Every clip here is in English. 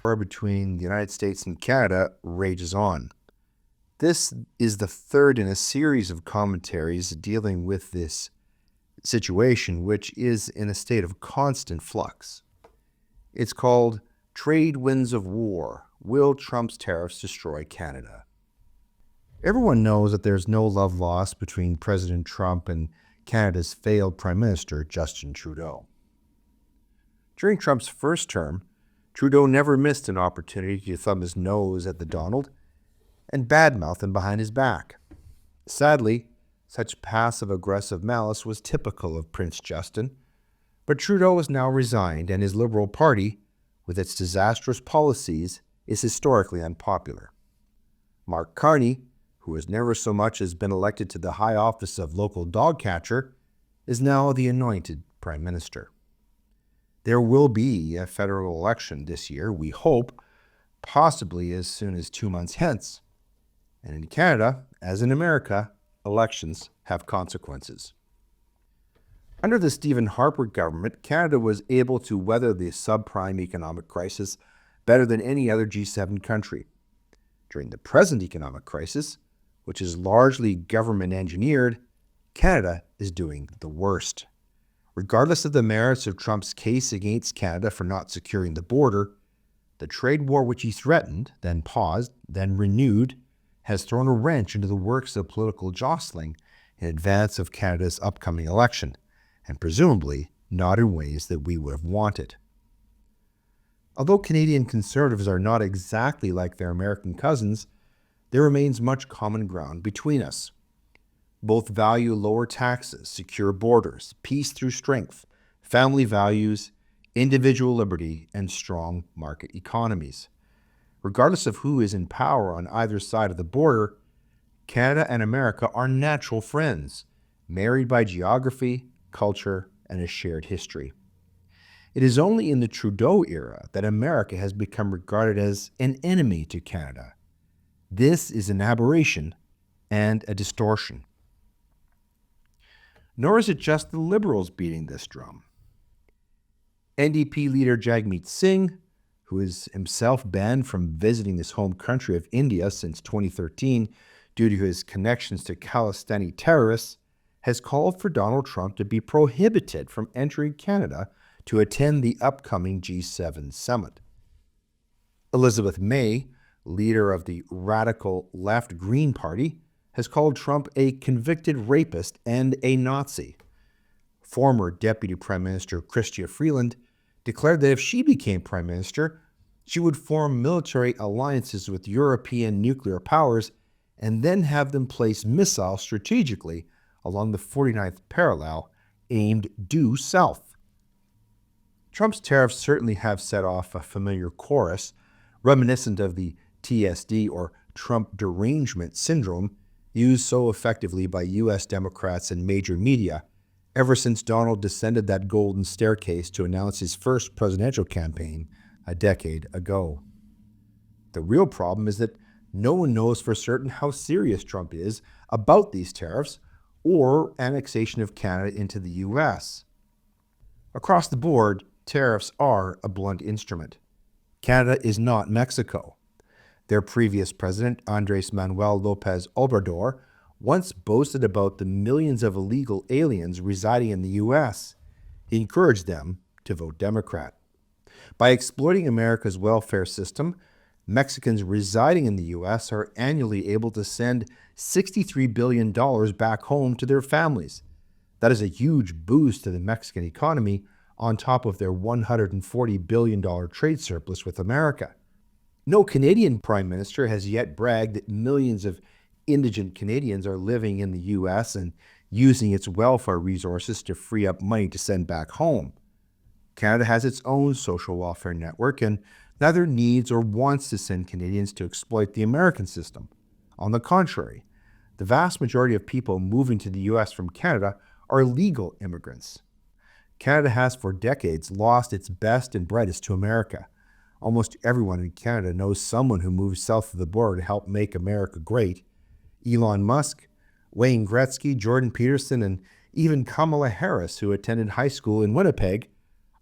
war between the United States and Canada rages on. This is the third in a series of commentaries dealing with this situation, which is in a state of constant flux. It's called Trade Winds of War. Will Trump's tariffs destroy Canada? Everyone knows that there's no love lost between President Trump and Canada's failed Prime Minister, Justin Trudeau. During Trump's first term, Trudeau never missed an opportunity to thumb his nose at the Donald and badmouth him behind his back. Sadly, such passive-aggressive malice was typical of Prince Justin, but Trudeau has now resigned, and his Liberal Party, with its disastrous policies, is historically unpopular. Mark Carney, who has never so much as been elected to the high office of local dog catcher, is now the anointed Prime Minister. There will be a federal election this year, we hope, possibly as soon as 2 months hence. And in Canada, as in America, elections have consequences. Under the Stephen Harper government, Canada was able to weather the subprime economic crisis better than any other G7 country. During the present economic crisis, which is largely government-engineered, Canada is doing the worst. Regardless of the merits of Trump's case against Canada for not securing the border, the trade war which he threatened, then paused, then renewed, has thrown a wrench into the works of political jostling in advance of Canada's upcoming election, and presumably not in ways that we would have wanted. Although Canadian Conservatives are not exactly like their American cousins, there remains much common ground between us. Both value lower taxes, secure borders, peace through strength, family values, individual liberty, and strong market economies. Regardless of who is in power on either side of the border, Canada and America are natural friends, married by geography, culture, and a shared history. It is only in the Trudeau era that America has become regarded as an enemy to Canada. This is an aberration and a distortion. Nor is it just the Liberals beating this drum. NDP leader Jagmeet Singh, who is himself banned from visiting his home country of India since 2013 due to his connections to Khalistani terrorists, has called for Donald Trump to be prohibited from entering Canada to attend the upcoming G7 summit. Elizabeth May, leader of the radical left Green Party, has called Trump a convicted rapist and a Nazi. Former Deputy Prime Minister Chrystia Freeland declared that if she became Prime Minister, she would form military alliances with European nuclear powers and then have them place missiles strategically along the 49th parallel aimed due south. Trump's tariffs certainly have set off a familiar chorus, reminiscent of the TSD or Trump derangement syndrome used so effectively by U.S. Democrats and major media ever since Donald descended that golden staircase to announce his first presidential campaign a decade ago. The real problem is that no one knows for certain how serious Trump is about these tariffs or annexation of Canada into the U.S. Across the board, tariffs are a blunt instrument. Canada is not Mexico. Their previous president, Andrés Manuel López Obrador, once boasted about the millions of illegal aliens residing in the U.S. He encouraged them to vote Democrat. By exploiting America's welfare system, Mexicans residing in the U.S. are annually able to send $63 billion back home to their families. That is a huge boost to the Mexican economy on top of their $140 billion trade surplus with America. No Canadian Prime Minister has yet bragged that millions of indigent Canadians are living in the U.S. and using its welfare resources to free up money to send back home. Canada has its own social welfare network and neither needs or wants to send Canadians to exploit the American system. On the contrary, the vast majority of people moving to the U.S. from Canada are legal immigrants. Canada has for decades lost its best and brightest to America. Almost everyone in Canada knows someone who moved south of the border to help make America great. Elon Musk, Wayne Gretzky, Jordan Peterson, and even Kamala Harris, who attended high school in Winnipeg,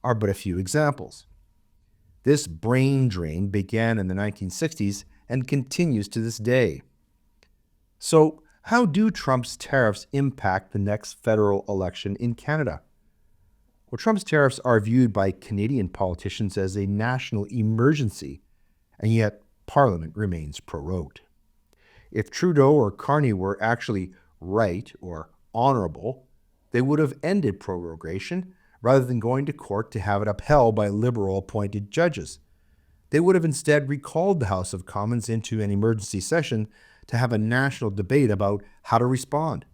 are but a few examples. This brain drain began in the 1960s and continues to this day. So, how do Trump's tariffs impact the next federal election in Canada? Well, Trump's tariffs are viewed by Canadian politicians as a national emergency, and yet Parliament remains prorogued. If Trudeau or Carney were actually right or honorable, they would have ended prorogation rather than going to court to have it upheld by Liberal-appointed judges. They would have instead recalled the House of Commons into an emergency session to have a national debate about how to respond.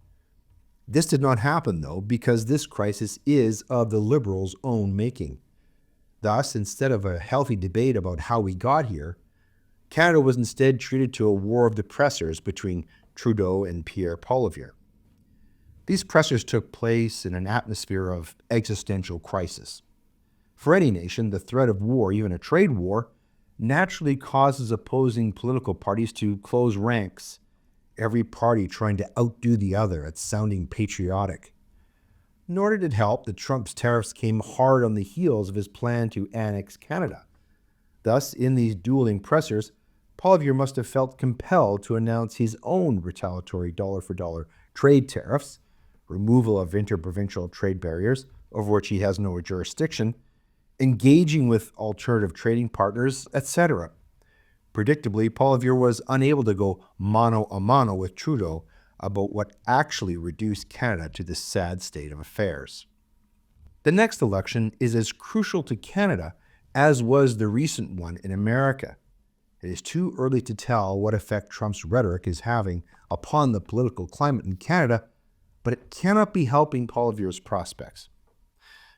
This did not happen, though, because this crisis is of the Liberals' own making. Thus, instead of a healthy debate about how we got here, Canada was instead treated to a war of the pressers between Trudeau and Pierre Poilievre. These pressers took place in an atmosphere of existential crisis. For any nation, the threat of war, even a trade war, naturally causes opposing political parties to close ranks, every party trying to outdo the other at sounding patriotic. Nor did it help that Trump's tariffs came hard on the heels of his plan to annex Canada. Thus, in these dueling pressers, Poilievre must have felt compelled to announce his own retaliatory dollar-for-dollar trade tariffs, removal of interprovincial trade barriers, over which he has no jurisdiction, engaging with alternative trading partners, etc. Predictably, Poilievre was unable to go mano a mano with Trudeau about what actually reduced Canada to this sad state of affairs. The next election is as crucial to Canada as was the recent one in America. It is too early to tell what effect Trump's rhetoric is having upon the political climate in Canada, but it cannot be helping Poilievre's prospects.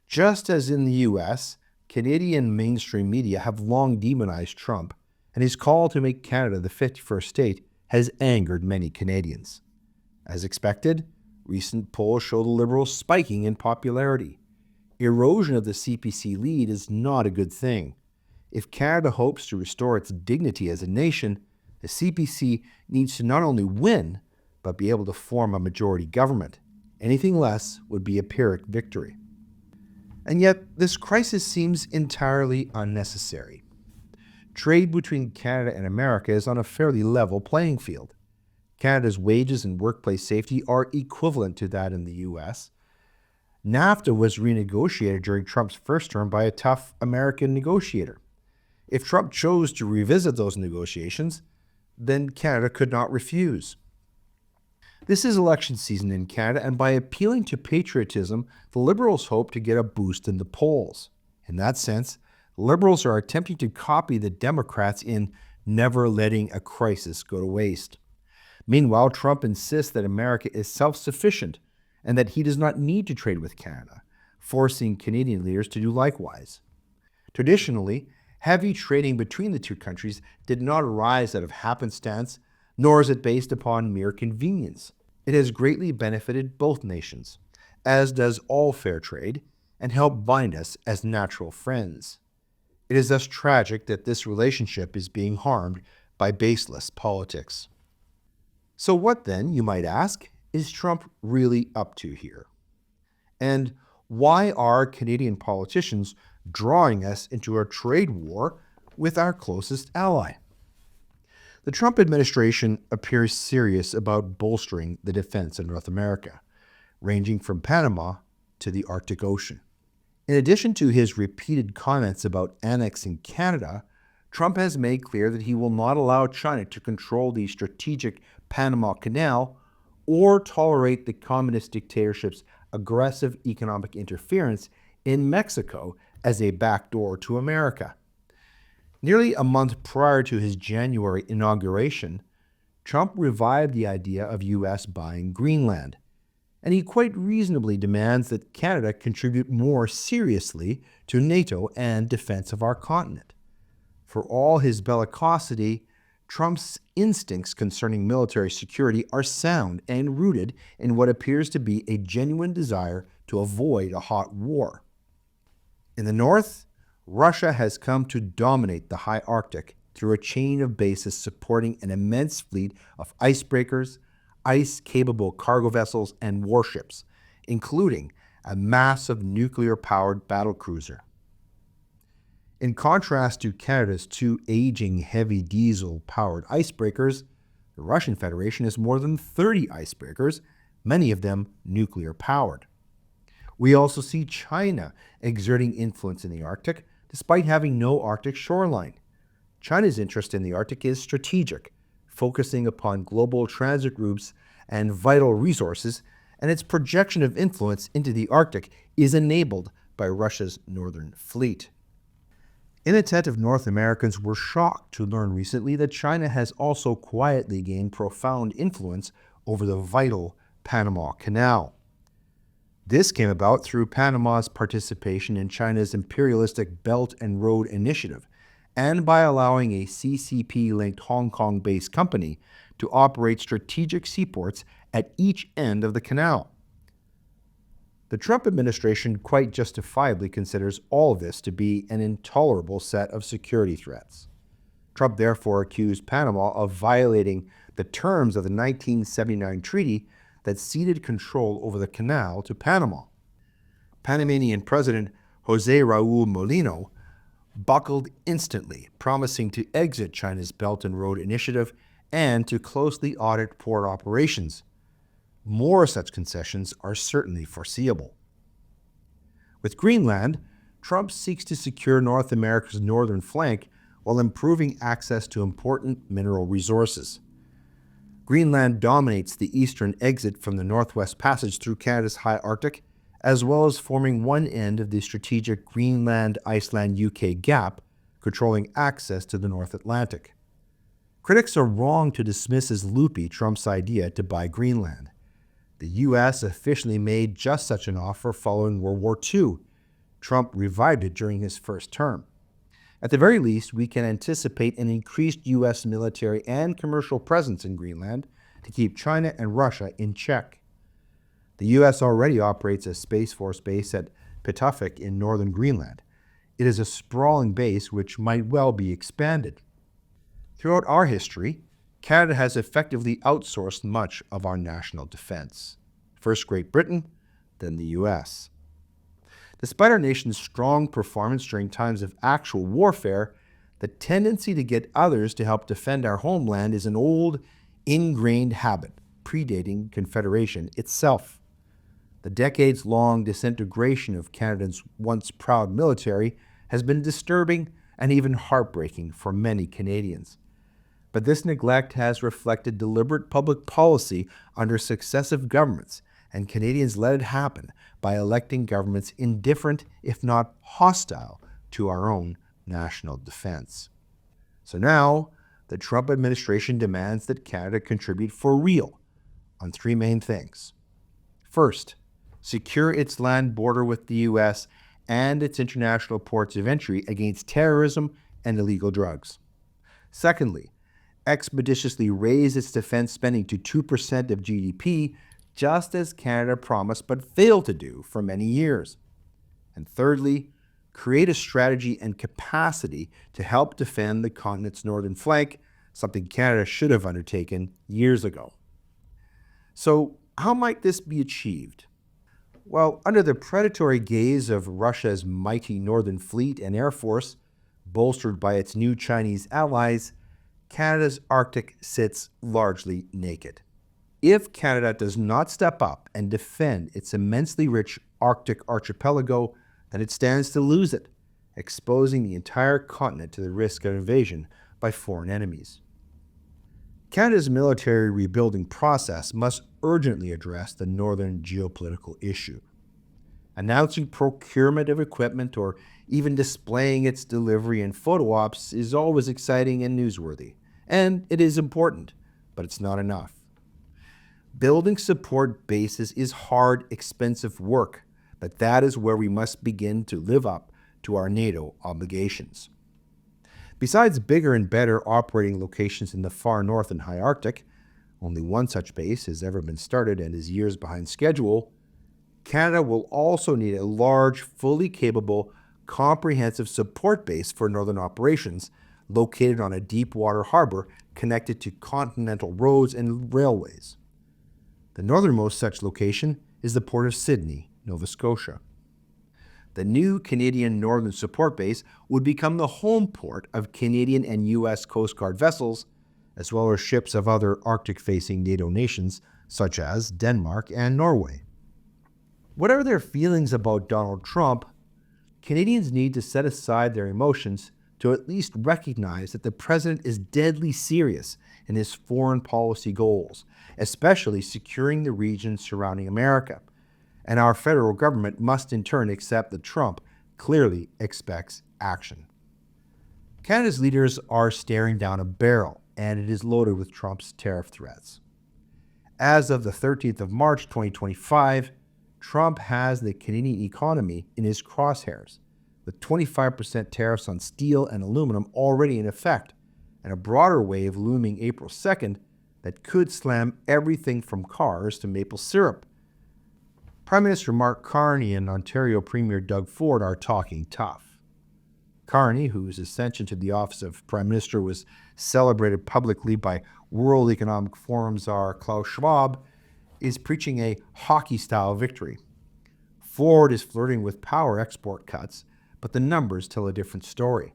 Just as in the U.S., Canadian mainstream media have long demonized Trump, and his call to make Canada the 51st state has angered many Canadians. As expected, recent polls show the Liberals spiking in popularity. Erosion of the CPC lead is not a good thing. If Canada hopes to restore its dignity as a nation, the CPC needs to not only win, but be able to form a majority government. Anything less would be a Pyrrhic victory. And yet, this crisis seems entirely unnecessary. Trade between Canada and America is on a fairly level playing field. Canada's wages and workplace safety are equivalent to that in the U.S. NAFTA was renegotiated during Trump's first term by a tough American negotiator. If Trump chose to revisit those negotiations, then Canada could not refuse. This is election season in Canada, and by appealing to patriotism, the Liberals hope to get a boost in the polls. In that sense, Liberals are attempting to copy the Democrats in never letting a crisis go to waste. Meanwhile, Trump insists that America is self-sufficient and that he does not need to trade with Canada, forcing Canadian leaders to do likewise. Traditionally, heavy trading between the two countries did not arise out of happenstance, nor is it based upon mere convenience. It has greatly benefited both nations, as does all fair trade, and helped bind us as natural friends. It is thus tragic that this relationship is being harmed by baseless politics. So what then, you might ask, is Trump really up to here? And why are Canadian politicians drawing us into a trade war with our closest ally? The Trump administration appears serious about bolstering the defense of North America, ranging from Panama to the Arctic Ocean. In addition to his repeated comments about annexing Canada, Trump has made clear that he will not allow China to control the strategic Panama Canal or tolerate the communist dictatorship's aggressive economic interference in Mexico as a backdoor to America. Nearly a month prior to his January inauguration, Trump revived the idea of U.S. buying Greenland, and he quite reasonably demands that Canada contribute more seriously to NATO and defense of our continent. For all his bellicosity, Trump's instincts concerning military security are sound and rooted in what appears to be a genuine desire to avoid a hot war. In the north, Russia has come to dominate the high Arctic through a chain of bases supporting an immense fleet of icebreakers, ice-capable cargo vessels, and warships, including a massive nuclear-powered battlecruiser. In contrast to Canada's two aging heavy diesel-powered icebreakers, the Russian Federation has more than 30 icebreakers, many of them nuclear-powered. We also see China exerting influence in the Arctic, despite having no Arctic shoreline. China's interest in the Arctic is strategic, focusing upon global transit routes and vital resources, and its projection of influence into the Arctic is enabled by Russia's Northern Fleet. Inattentive North Americans were shocked to learn recently that China has also quietly gained profound influence over the vital Panama Canal. This came about through Panama's participation in China's imperialistic Belt and Road Initiative, and by allowing a CCP-linked Hong Kong-based company to operate strategic seaports at each end of the canal. The Trump administration quite justifiably considers all of this to be an intolerable set of security threats. Trump therefore accused Panama of violating the terms of the 1979 treaty that ceded control over the canal to Panama. Panamanian President Jose Raul Molino buckled instantly, promising to exit China's Belt and Road Initiative and to closely audit port operations. More such concessions are certainly foreseeable. With Greenland, Trump seeks to secure North America's northern flank while improving access to important mineral resources. Greenland dominates the eastern exit from the Northwest Passage through Canada's high Arctic, as well as forming one end of the strategic Greenland-Iceland-UK gap, controlling access to the North Atlantic. Critics are wrong to dismiss as loopy Trump's idea to buy Greenland. The U.S. officially made just such an offer following World War II. Trump revived it during his first term. At the very least, we can anticipate an increased U.S. military and commercial presence in Greenland to keep China and Russia in check. The U.S. already operates a Space Force base at Pituffik in northern Greenland. It is a sprawling base which might well be expanded. Throughout our history, Canada has effectively outsourced much of our national defense. First Great Britain, then the U.S. Despite our nation's strong performance during times of actual warfare, the tendency to get others to help defend our homeland is an old, ingrained habit, predating Confederation itself. The decades-long disintegration of Canada's once proud military has been disturbing and even heartbreaking for many Canadians. But this neglect has reflected deliberate public policy under successive governments, and Canadians let it happen by electing governments indifferent, if not hostile, to our own national defense. So now, the Trump administration demands that Canada contribute for real on three main things. First, secure its land border with the U.S. and its international ports of entry against terrorism and illegal drugs. Secondly, expeditiously raise its defense spending to 2% of GDP, just as Canada promised but failed to do for many years. And thirdly, create a strategy and capacity to help defend the continent's northern flank, something Canada should have undertaken years ago. So, how might this be achieved? Well, under the predatory gaze of Russia's mighty Northern Fleet and Air Force, bolstered by its new Chinese allies, Canada's Arctic sits largely naked. If Canada does not step up and defend its immensely rich Arctic archipelago, then it stands to lose it, exposing the entire continent to the risk of invasion by foreign enemies. Canada's military rebuilding process must urgently address the northern geopolitical issue. Announcing procurement of equipment or even displaying its delivery in photo ops is always exciting and newsworthy. And it is important, but it's not enough. Building support bases is hard, expensive work, but that is where we must begin to live up to our NATO obligations. Besides bigger and better operating locations in the far north and high Arctic, only one such base has ever been started and is years behind schedule, Canada will also need a large, fully capable, comprehensive support base for northern operations located on a deep water harbor connected to continental roads and railways. The northernmost such location is the Port of Sydney, Nova Scotia. The new Canadian Northern Support Base would become the home port of Canadian and U.S. Coast Guard vessels, as well as ships of other Arctic-facing NATO nations, such as Denmark and Norway. Whatever their feelings about Donald Trump, Canadians need to set aside their emotions to at least recognize that the president is deadly serious in his foreign policy goals, especially securing the region surrounding America. And our federal government must in turn accept that Trump clearly expects action. Canada's leaders are staring down a barrel, and it is loaded with Trump's tariff threats. As of the 13th of March 2025, Trump has the Canadian economy in his crosshairs, with 25% tariffs on steel and aluminum already in effect, and a broader wave looming April 2nd that could slam everything from cars to maple syrup. Prime Minister Mark Carney and Ontario Premier Doug Ford are talking tough. Carney, whose ascension to the office of Prime Minister was celebrated publicly by World Economic Forum czar Klaus Schwab, is preaching a hockey-style victory. Ford is flirting with power export cuts, but the numbers tell a different story.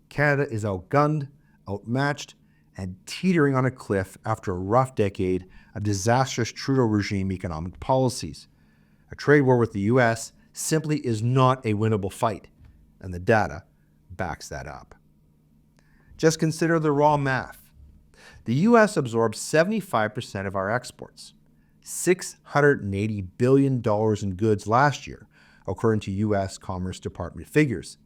Canada is outgunned, outmatched, and teetering on a cliff after a rough decade of disastrous Trudeau regime economic policies. A trade war with the U.S. simply is not a winnable fight, and the data backs that up. Just consider the raw math. The U.S. absorbs 75% of our exports, $680 billion in goods last year, according to U.S. Commerce Department figures.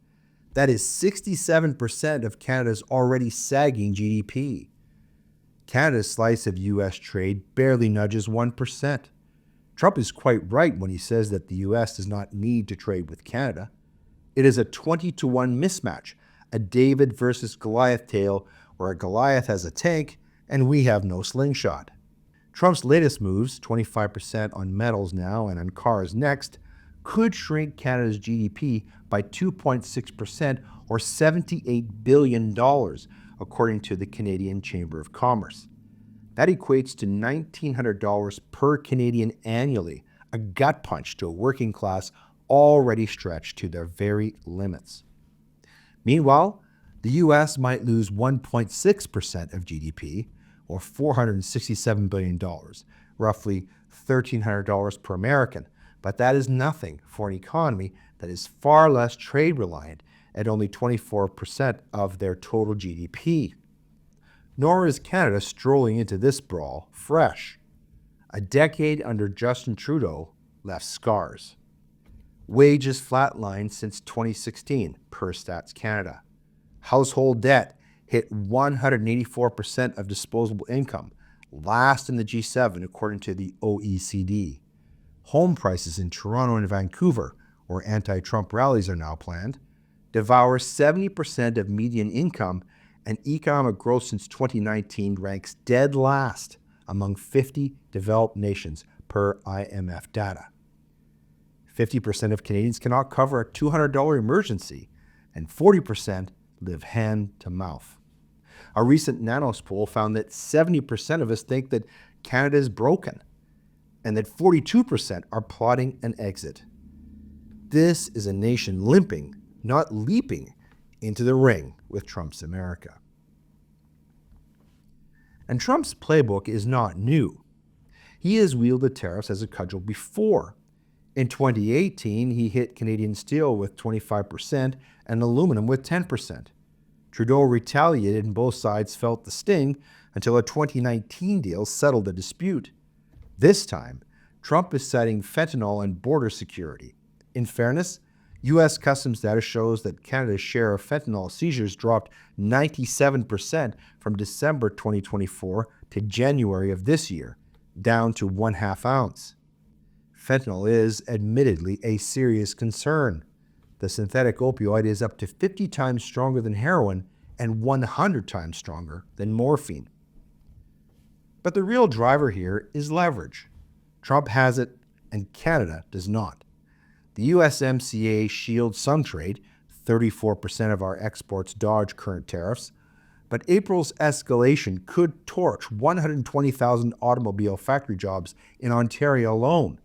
That is 67% of Canada's already sagging GDP. Canada's slice of U.S. trade barely nudges 1%. Trump is quite right when he says that the U.S. does not need to trade with Canada. It is a 20-to-1 mismatch, a David versus Goliath tale where a Goliath has a tank and we have no slingshot. Trump's latest moves, 25% on metals now and on cars next, could shrink Canada's GDP by 2.6% or $78 billion, according to the Canadian Chamber of Commerce. That equates to $1,900 per Canadian annually, a gut punch to a working class already stretched to their very limits. Meanwhile, the U.S. might lose 1.6% of GDP, or $467 billion, roughly $1,300 per American, but that is nothing for an economy that is far less trade reliant at only 24% of their total GDP. Nor is Canada strolling into this brawl fresh. A decade under Justin Trudeau left scars. Wages flatlined since 2016, per Stats Canada. Household debt hit 184% of disposable income, last in the G7 according to the OECD. Home prices in Toronto and Vancouver, where anti-Trump rallies are now planned, devour 70% of median income, and economic growth since 2019 ranks dead last among 50 developed nations per IMF data. 50% of Canadians cannot cover a $200 emergency, and 40% live hand to mouth. A recent Nanos poll found that 70% of us think that Canada is broken, and that 42% are plotting an exit. This is a nation limping, not leaping, into the ring with Trump's America. And Trump's playbook is not new. He has wielded tariffs as a cudgel before. In 2018, he hit Canadian steel with 25% and aluminum with 10%. Trudeau retaliated and both sides felt the sting until a 2019 deal settled the dispute. This time, Trump is citing fentanyl and border security. In fairness, U.S. Customs data shows that Canada's share of fentanyl seizures dropped 97% from December 2024 to January of this year, down to 1/2 ounce. Fentanyl is, admittedly, a serious concern. The synthetic opioid is up to 50 times stronger than heroin and 100 times stronger than morphine. But the real driver here is leverage. Trump has it, and Canada does not. The USMCA shields some trade, 34% of our exports dodge current tariffs, but April's escalation could torch 120,000 automobile factory jobs in Ontario alone,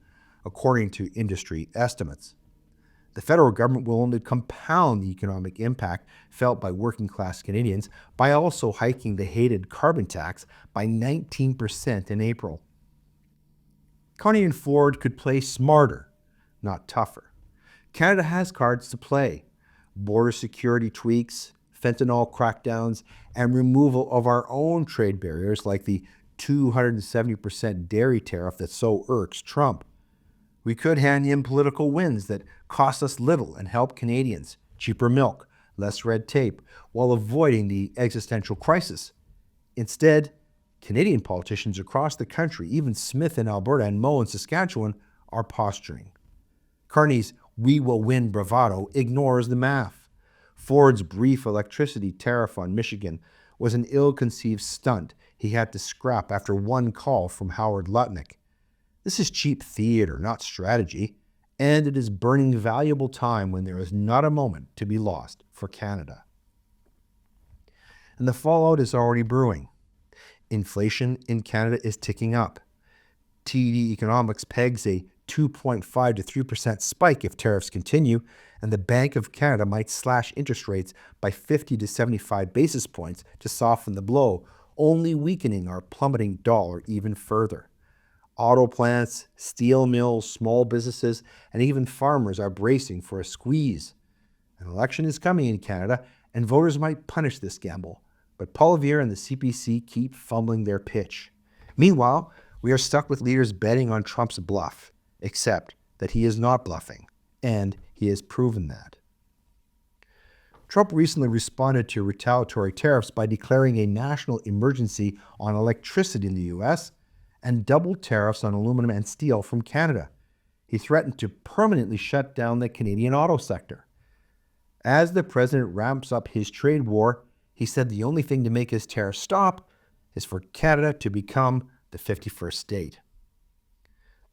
according to industry estimates. The federal government will only compound the economic impact felt by working-class Canadians by also hiking the hated carbon tax by 19% in April. Carney and Ford could play smarter, not tougher. Canada has cards to play: border security tweaks, fentanyl crackdowns, and removal of our own trade barriers like the 270% dairy tariff that so irks Trump. We could hand in political wins that cost us little and help Canadians: cheaper milk, less red tape, while avoiding the existential crisis. Instead, Canadian politicians across the country, even Smith in Alberta and Moe in Saskatchewan, are posturing. Carney's "we will win" bravado ignores the math. Ford's brief electricity tariff on Michigan was an ill-conceived stunt he had to scrap after one call from Howard Lutnick. This is cheap theater, not strategy, and it is burning valuable time when there is not a moment to be lost for Canada. And the fallout is already brewing. Inflation in Canada is ticking up. TD Economics pegs a 2.5 to 3% spike if tariffs continue, and the Bank of Canada might slash interest rates by 50 to 75 basis points to soften the blow, only weakening our plummeting dollar even further. Auto plants, steel mills, small businesses, and even farmers are bracing for a squeeze. An election is coming in Canada, and voters might punish this gamble, but Poilievre and the CPC keep fumbling their pitch. Meanwhile, we are stuck with leaders betting on Trump's bluff, except that he is not bluffing, and he has proven that. Trump recently responded to retaliatory tariffs by declaring a national emergency on electricity in the U.S. and doubled tariffs on aluminum and steel from Canada. He threatened to permanently shut down the Canadian auto sector. As the president ramps up his trade war, he said the only thing to make his tariffs stop is for Canada to become the 51st state.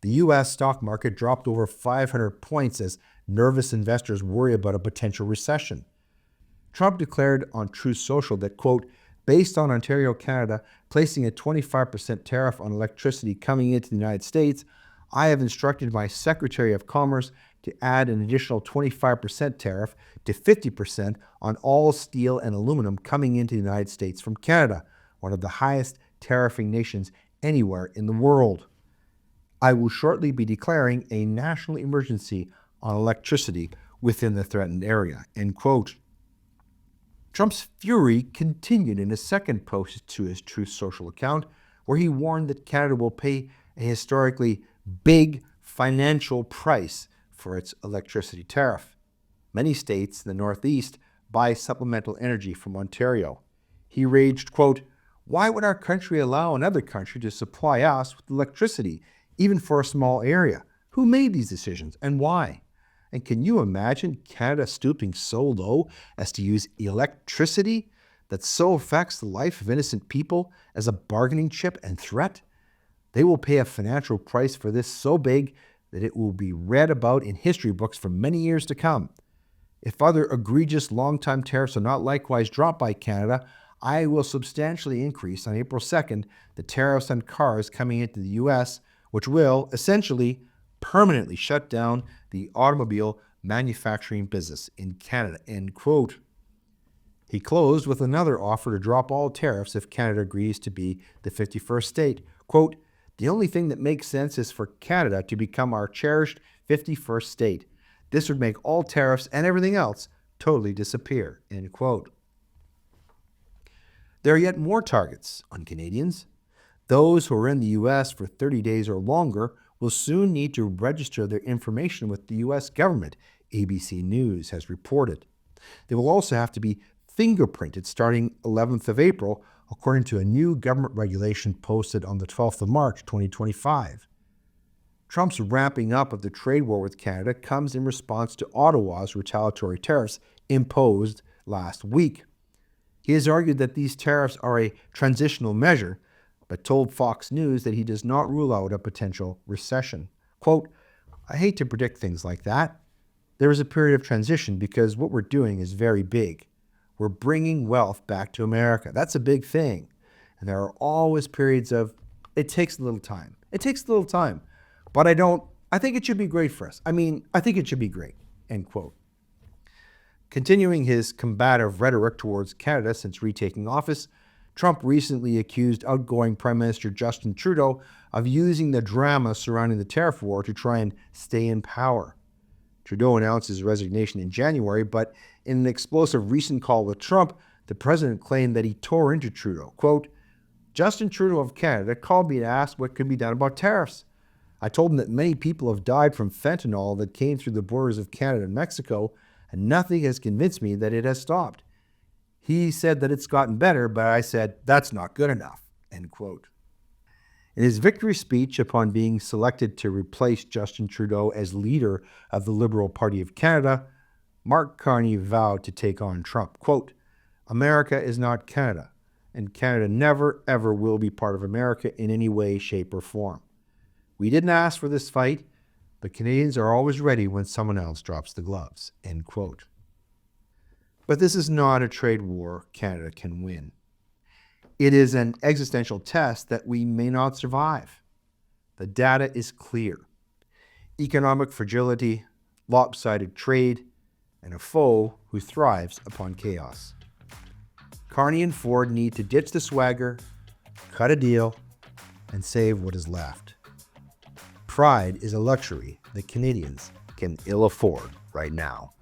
The U.S. stock market dropped over 500 points as nervous investors worry about a potential recession. Trump declared on Truth Social that, quote, based on Ontario, Canada, placing a 25% tariff on electricity coming into the United States, I have instructed my Secretary of Commerce to add an additional 25% tariff to 50% on all steel and aluminum coming into the United States from Canada, one of the highest tariffing nations anywhere in the world. I will shortly be declaring a national emergency on electricity within the threatened area, end quote. Trump's fury continued in a second post to his Truth Social account, where he warned that Canada will pay a historically big financial price for its electricity tariff. Many states in the Northeast buy supplemental energy from Ontario. He raged, quote, why would our country allow another country to supply us with electricity, even for a small area? Who made these decisions and why? And can you imagine Canada stooping so low as to use electricity that so affects the life of innocent people as a bargaining chip and threat? They will pay a financial price for this so big that it will be read about in history books for many years to come. If other egregious long-time tariffs are not likewise dropped by Canada, I will substantially increase on April 2nd the tariffs on cars coming into the U.S., which will essentially permanently shut down the automobile manufacturing business in Canada, end quote. He closed with another offer to drop all tariffs if Canada agrees to be the 51st state. Quote, the only thing that makes sense is for Canada to become our cherished 51st state. This would make all tariffs and everything else totally disappear, end quote. There are yet more targets on Canadians. Those who are in the U.S. for 30 days or longer will soon need to register their information with the U.S. government, ABC News has reported. They will also have to be fingerprinted starting 11th of April, according to a new government regulation posted on the 12th of March, 2025. Trump's ramping up of the trade war with Canada comes in response to Ottawa's retaliatory tariffs imposed last week. He has argued that these tariffs are a transitional measure, but told Fox News that he does not rule out a potential recession. Quote, I hate to predict things like that. There is a period of transition because what we're doing is very big. We're bringing wealth back to America. That's a big thing. And there are always periods of, it takes a little time. It takes a little time. But I think it should be great for us. I think it should be great. end quote. Continuing his combative rhetoric towards Canada since retaking office, Trump recently accused outgoing Prime Minister Justin Trudeau of using the drama surrounding the tariff war to try and stay in power. Trudeau announced his resignation in January, but in an explosive recent call with Trump, the president claimed that he tore into Trudeau. Quote, Justin Trudeau of Canada called me to ask what could be done about tariffs. I told him that many people have died from fentanyl that came through the borders of Canada and Mexico, and nothing has convinced me that it has stopped. He said that it's gotten better, but I said, that's not good enough, end quote. In his victory speech upon being selected to replace Justin Trudeau as leader of the Liberal Party of Canada, Mark Carney vowed to take on Trump. Quote, America is not Canada, and Canada never, ever will be part of America in any way, shape, or form. We didn't ask for this fight, but Canadians are always ready when someone else drops the gloves, end quote. But this is not a trade war Canada can win. It is an existential test that we may not survive. The data is clear. Economic fragility, lopsided trade, and a foe who thrives upon chaos. Carney and Ford need to ditch the swagger, cut a deal, and save what is left. Pride is a luxury that Canadians can ill afford right now.